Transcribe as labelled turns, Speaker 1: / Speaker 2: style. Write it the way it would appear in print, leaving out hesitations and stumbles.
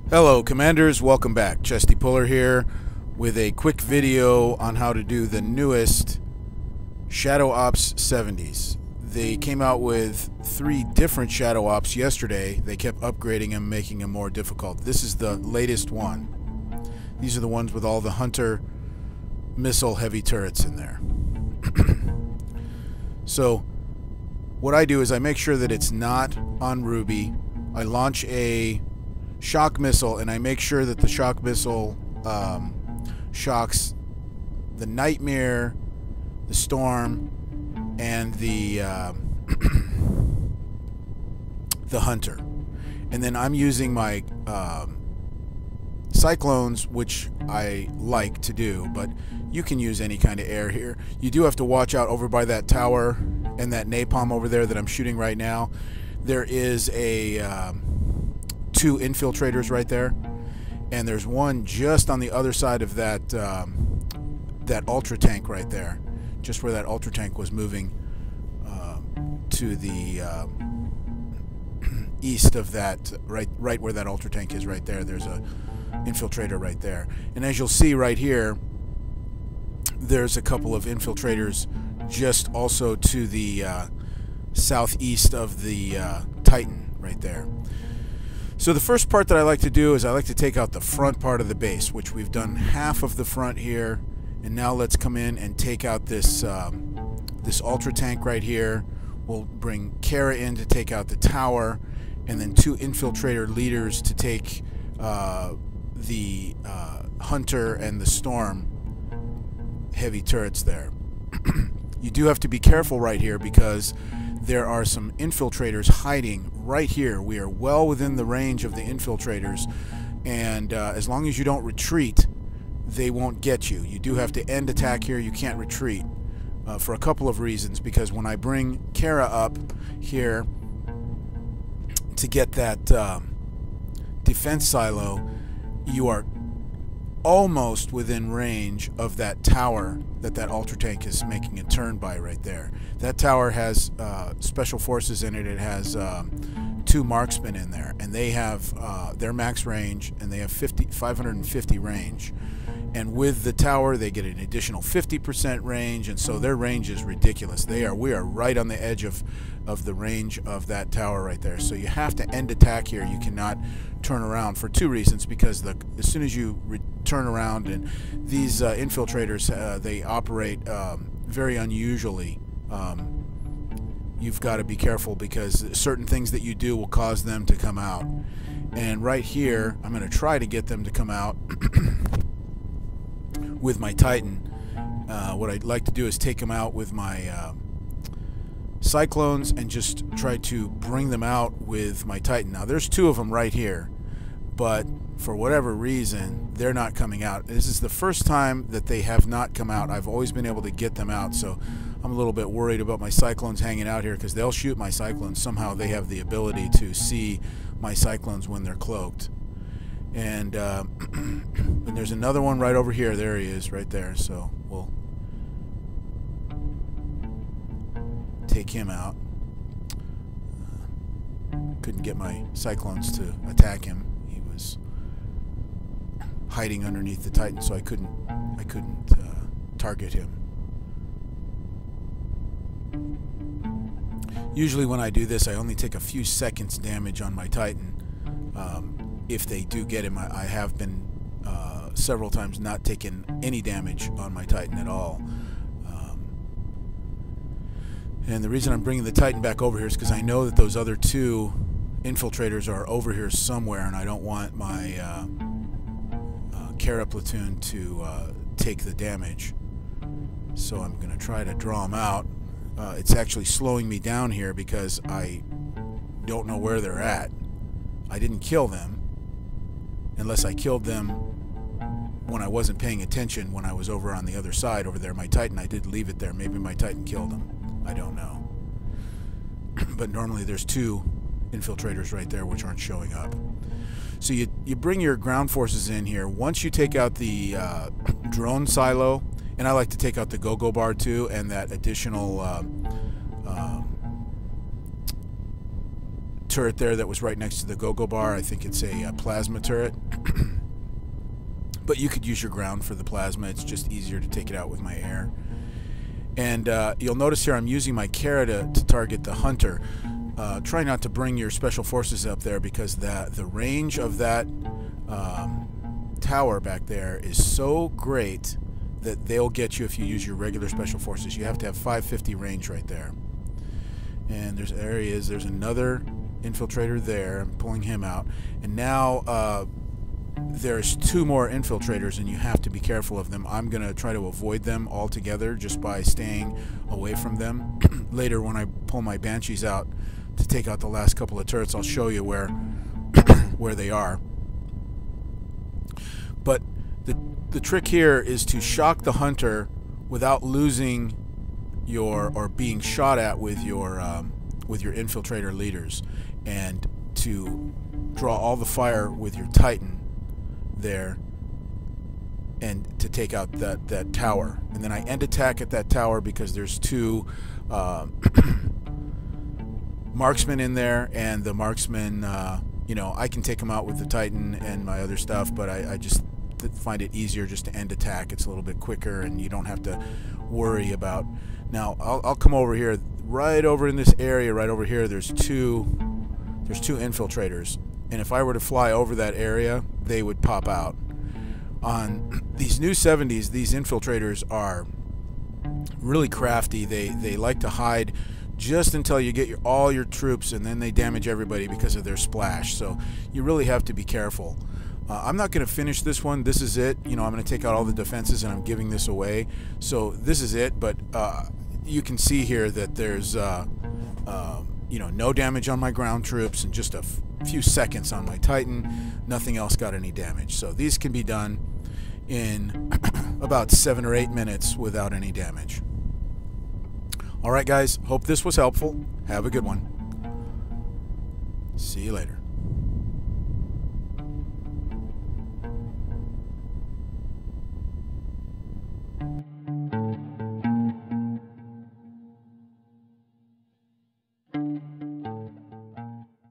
Speaker 1: Hello Commanders, welcome back. Chesty Puller here with a quick video on how to do the newest Shadow Ops 70s. They came out with 3 different Shadow Ops yesterday. They kept upgrading them, making them more difficult. This is the latest one. These are the ones with all the Hunter missile heavy turrets in there. So what I do is I make sure that it's not on Ruby. I launch a shock missile and I make sure that the shock missile shocks the Nightmare, the Storm, and the the Hunter. And then I'm using my Cyclones, which I like to do, but you can use any kind of air here. You do have to watch out over by that tower and that napalm over there that I'm shooting right now. There is a 2 infiltrators right there, and there's one just on the other side of that that ultra tank right there, just where that ultra tank was moving to the east of that, right where that ultra tank is right there. There's a infiltrator right there, and as you'll see right here, there's a couple of infiltrators just also to the southeast of the Titan right there. So the first part that I like to do is I like to take out the front part of the base, which we've done half of the front here, and now let's come in and take out this this ultra tank right here. We'll bring Kara in to take out the tower, and then 2 infiltrator leaders to take the Hunter and the Storm heavy turrets there. You do have to be careful right here because there are some infiltrators hiding right here. We are well within the range of the infiltrators, and as long as you don't retreat, they won't get you. You do have to end attack here. You can't retreat for a couple of reasons, because when I bring Kara up here to get that defense silo, you are almost within range of that tower that ultra tank is making a turn by right there. That tower has special forces in it. It has 2 marksmen in there, and they have their max range, and they have 550 range. And with the tower, they get an additional 50% range, and so their range is ridiculous. We are right on the edge of the range of that tower right there. So you have to end attack here. You cannot turn around for 2 reasons, because as soon as you turn around, and these infiltrators, they operate very unusually. You've got to be careful because certain things that you do will cause them to come out. And right here, I'm going to try to get them to come out with my Titan. What I'd like to do is take them out with my Cyclones and just try to bring them out with my Titan. Now there's 2 of them right here, but for whatever reason they're not coming out. This is the first time that they have not come out. I've always been able to get them out, so I'm a little bit worried about my Cyclones hanging out here, because they'll shoot my Cyclones. Somehow they have the ability to see my Cyclones when they're cloaked. And, and there's another one right over here. There he is right there, so we'll take him out. Couldn't get my Cyclones to attack him. He was hiding underneath the Titan, so I couldn't target him. Usually when I do this, I only take a few seconds damage on my Titan. If they do get him, I have been several times not taking any damage on my Titan at all. And the reason I'm bringing the Titan back over here is because I know that those other 2 infiltrators are over here somewhere, and I don't want my Kara platoon to take the damage. So I'm going to try to draw them out. It's actually slowing me down here because I don't know where they're at. I didn't kill them, unless I killed them when I wasn't paying attention, when I was over on the other side over there. My Titan, I did leave it there. Maybe my Titan killed them. I don't know. But normally there's 2 infiltrators right there which aren't showing up. So you bring your ground forces in here. Once you take out the drone silo, and I like to take out the go-go bar too, and that additional turret there that was right next to the go-go bar. I think it's a plasma turret. But you could use your ground for the plasma. It's just easier to take it out with my air. And you'll notice here I'm using my Kara to target the hunter. Try not to bring your special forces up there, because the range of that tower back there is so great that they'll get you if you use your regular special forces. You have to have 550 range right there. And there he is. There's another infiltrator there. I'm pulling him out. And now there's 2 more infiltrators, and you have to be careful of them. I'm going to try to avoid them altogether just by staying away from them. Later, when I pull my Banshees out to take out the last couple of turrets, I'll show you where they are. But the trick here is to shock the hunter without losing or being shot at with your infiltrator leaders, and to draw all the fire with your Titan there, and to take out that tower. And then I end attack at that tower because there's 2 marksmen in there, and the marksmen, you know, I can take them out with the Titan and my other stuff, but I just find it easier just to end attack. It's a little bit quicker, and you don't have to worry about. Now I'll come over here, right over in this area, right over here. There's two infiltrators, and if I were to fly over that area, they would pop out. On these new 70s, these infiltrators are really crafty. They like to hide just until you get all your troops, and then they damage everybody because of their splash. So you really have to be careful. I'm not going to finish this one. This is it. You know, I'm going to take out all the defenses, and I'm giving this away. So this is it. But you can see here that there's you know, no damage on my ground troops, and just a few seconds on my Titan. Nothing else got any damage. So these can be done in about 7 or 8 minutes without any damage. All right, guys. Hope this was helpful. Have a good one. See you later.